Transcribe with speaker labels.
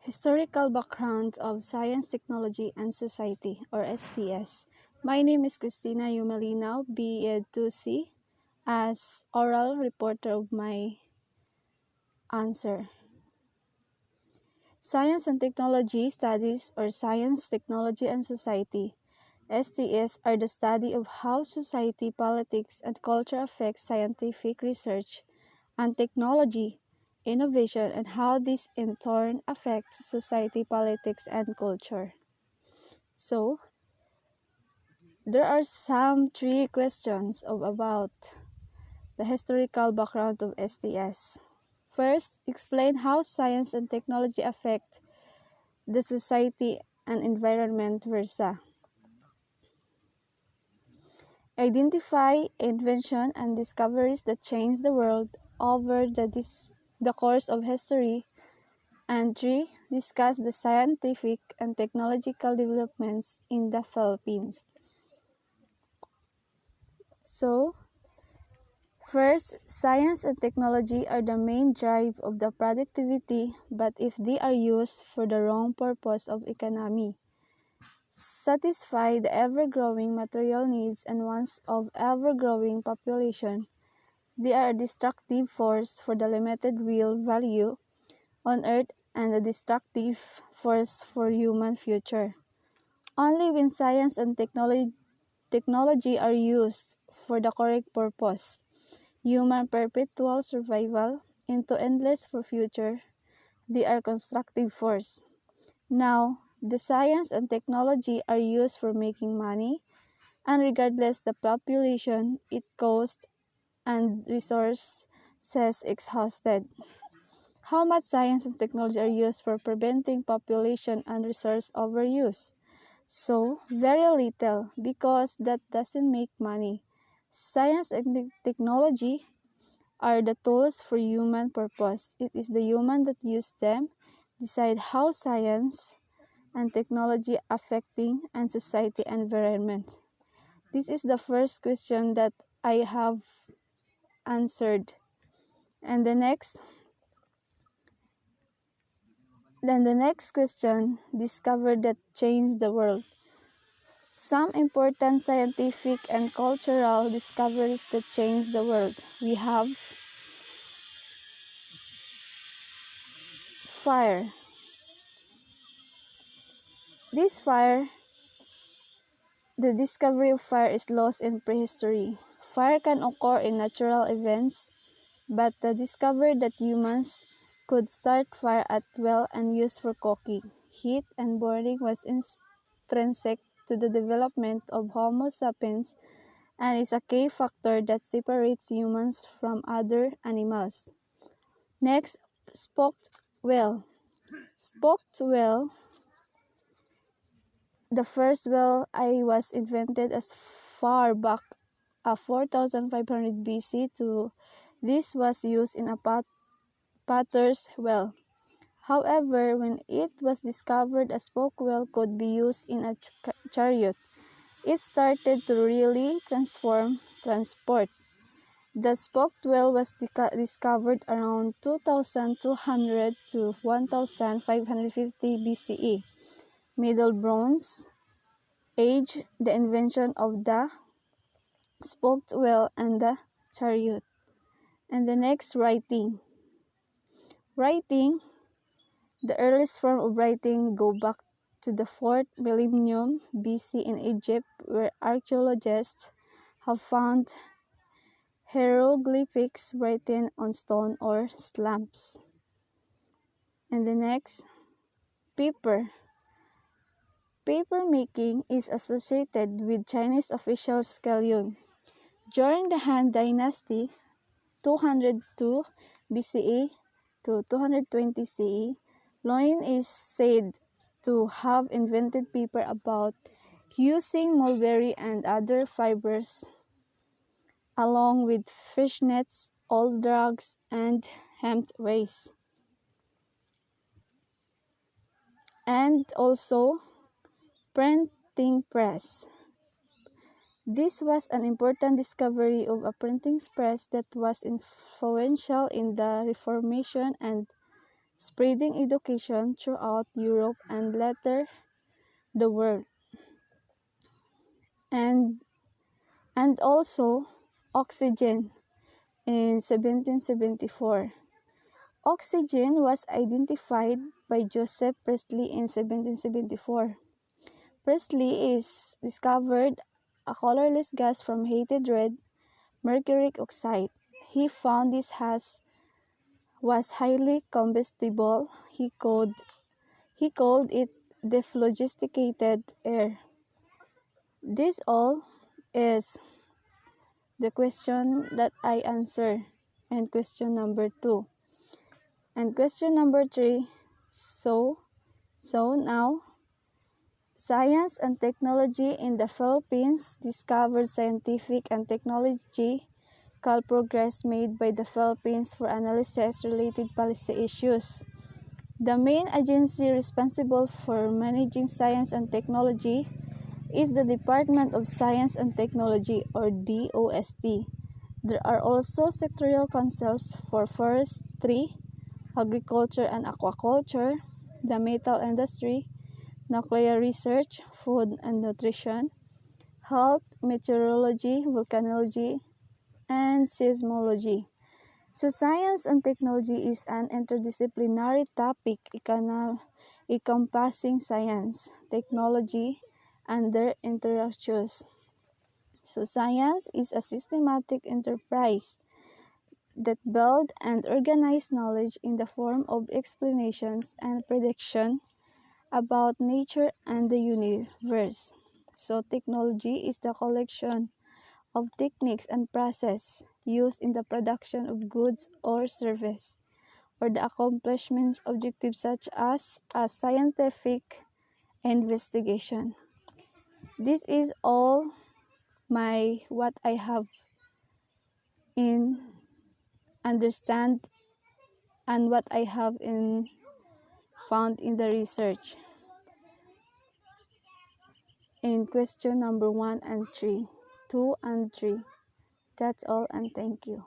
Speaker 1: Historical Background of Science, Technology, and Society, or STS. My name is Cristina Yumelino, B.Ed. 2C, as oral reporter of my answer. Science and Technology Studies, or Science, Technology, and Society, STS, are the study of how society, politics, and culture affect scientific research and technology, innovation, and how this in turn affects society, politics, and culture. So, there are some three questions about the historical background of STS. First, explain how science and technology affect the society and environment versa. Identify invention and discoveries that changed the world over the course of history. And 3. Discuss the scientific and technological developments in the Philippines. So, first, science and technology are the main drive of the productivity, but if they are used for the wrong purpose of economy, satisfy the ever-growing material needs and wants of ever-growing population, they are a destructive force for the limited real value on earth and a destructive force for human future. Only when science and technology are used for the correct purpose, human perpetual survival into endless for future, they are constructive force. Now, the science and technology are used for making money, and regardless the population, it cost and resources exhausted. How much science and technology are used for preventing population and resource overuse? So, very little, because that doesn't make money. Science and technology are the tools for human purpose. It is the human that use them, decide how science and technology affecting and society environment. This is the first question that I have answered. And the next question, discover that changed the world. Some important scientific and cultural discoveries that changed the world. We have fire. The discovery of fire is lost in prehistory. Fire can occur in natural events, but the discovery that humans could start fire at will and use for cooking, heat, and burning was intrinsic to the development of Homo sapiens and is a key factor that separates humans from other animals. Next, spoked whale. Spoked whale, the first whale was invented as far back as 4500 BC to this was used in a potter's wheel. However, when it was discovered a spoke wheel could be used in a chariot, it started to really transform transport. The spoked wheel was discovered around 2200 to 1550 BCE. Middle Bronze Age, the invention of the spoked wheel and the chariot. And the next, writing. Writing, the earliest form of writing go back to the 4th millennium BC in Egypt, where archaeologists have found hieroglyphics written on stone or slabs. And the next, paper. Paper making is associated with Chinese official scale. During the Han Dynasty, 202 BCE to 220 CE, Loin is said to have invented paper about using mulberry and other fibers, along with fish nets, old drugs, and hemp waste. And also, printing press. This was an important discovery of a printing press that was influential in the Reformation and spreading education throughout Europe and later the world. And also oxygen in 1774. Oxygen was identified by Joseph Priestley in 1774. Priestley is discovered a colorless gas from heated red mercuric oxide. He found this was highly combustible. He called it dephlogisticated air. This all is the question that I answer and question number 2. And question number 3, so now, science and technology in the Philippines discovered scientific and technological progress made by the Philippines for analysis related policy issues. The main agency responsible for managing science and technology is the Department of Science and Technology, or DOST. There are also sectorial councils for forestry, agriculture and aquaculture, the metal industry, nuclear research, food and nutrition, health, meteorology, volcanology, and seismology. So science and technology is an interdisciplinary topic encompassing science, technology, and their interactions. So science is a systematic enterprise that builds and organizes knowledge in the form of explanations and prediction about nature and the universe. So technology is the collection of techniques and processes used in the production of goods or service, or the accomplishments objectives such as a scientific investigation. This is all what I have in understand and what I have in found in the research in question number 1 and 3, 2 and 3. That's all, and thank you.